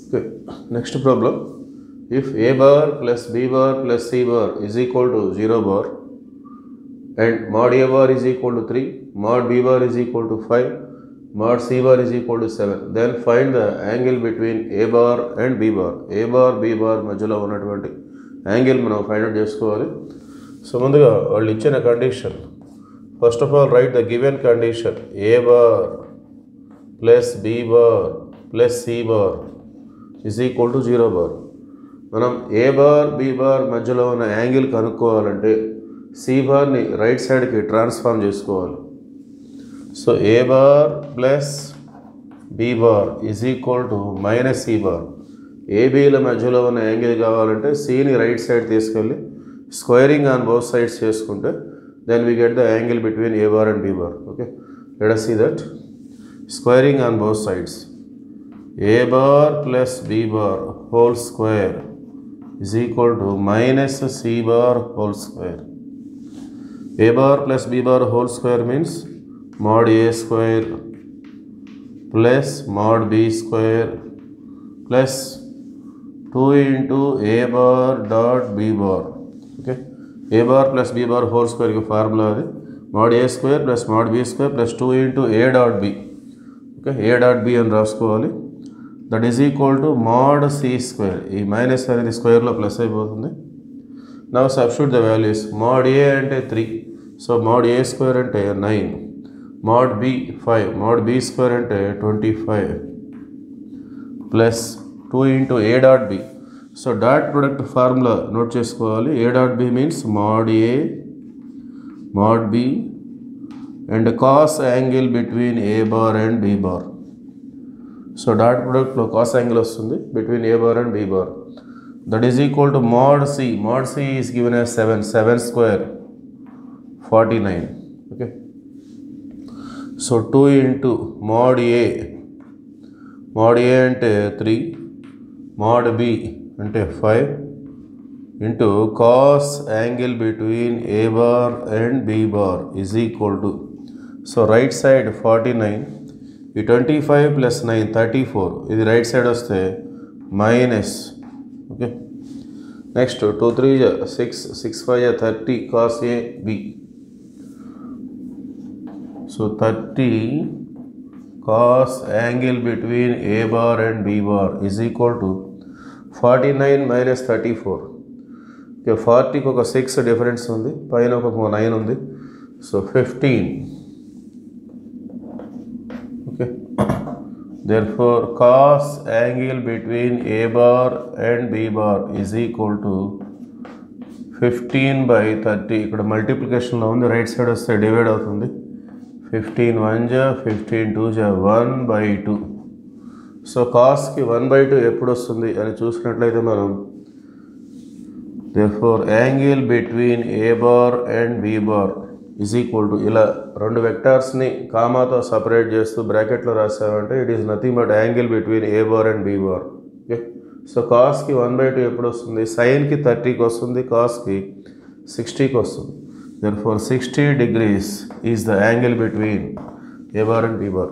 Okay. Next problem. If a bar plus b bar plus c bar is equal to 0 bar and mod a bar is equal to 3, mod b bar is equal to 5, mod c bar is equal to 7, then find the angle between a bar and b bar. A bar b bar మధ్యలో ఉన్నటువంటి angle మనం find out చేసుకోవాలి. So ముందుగా వాళ్ళు ఇచ్చిన condition, first of all right the given condition a bar plus b bar plus c bar is equal to 0 bar. మనం ఏ bar B bar మధ్యలో ఉన్న యాంగిల్ కనుక్కోవాలంటే సి బార్ని రైట్ సైడ్కి ట్రాన్స్ఫార్మ్ చేసుకోవాలి. So A bar plus B bar is equal to minus C bar. ఏబీల మధ్యలో ఉన్న యాంగిల్ కావాలంటే సిని రైట్ సైడ్ తీసుకెళ్ళి స్క్వేరింగ్ ఆన్ బోత్ సైడ్స్ చేసుకుంటే then we get the angle between A bar and B bar. Okay, let us see that. Squaring on both sides. A bar plus b bar whole square is equal to minus c bar whole square. A bar plus b bar whole square means mod a square plus mod b square plus 2 into a bar dot b bar. Okay, a bar plus b bar whole square की formula है mod a square plus mod b square plus 2 into a dot b. Okay, a dot b అని రాసుకోవాలి. That is equal to mod c square. ఈ minus అనేది స్క్వేర్లో plus అయిపోతుంది. Now substitute the values. mod a అంటే 3, so mod a square అంటే 9, mod b 5, mod b square అంటే 25 plus 2 into a dot b. So dot product formula note చేసుకోవాలి. a dot b means mod a mod b and cos angle between A bar and B bar. So dot ప్రొడక్ట్లో cos angle వస్తుంది between A bar and B bar. That is equal to mod c. mod c is given as 7 square 49. Okay, so 2 into mod a. mod a అంటే 3, mod b అంటే 5 into cos angle between A bar and B bar is equal to, so right side 49, ఈ 25 plus 9 34, ఇది right side వస్తే minus. Okay, next 2 3 6, 6 5 30 cos A B. So 30 cos angle between A bar and B bar is equal to 49 minus 34. Okay, 40కి ఒక 6 difference ఉంది, పైన ఒక 9 ఉంది, so 15. Okay, therefore cos angle between a bar and b bar is equal to 15 by 30. ఇక్కడ మల్టిప్లికేషన్లో ఉంది, right side వస్తే divide అవుతుంది. 15 1 జా 15 2 జా 1 by 2. సో కాస్కి 1 by 2 ఎప్పుడు వస్తుంది అని చూసినట్లయితే మనం therefore angle between a bar and b bar is equal to, ఇలా రెండు వెక్టార్స్ని కామాతో సపరేట్ చేస్తూ బ్రాకెట్లో రాసామంటే it is nothing but angle between A bar and B bar. Okay, so కాస్కి 1 by 2 ఎప్పుడు వస్తుంది? సైన్కి 30కి వస్తుంది, కాస్కి 60కి వస్తుంది. therefore 60 degrees is the angle between a bar and b bar.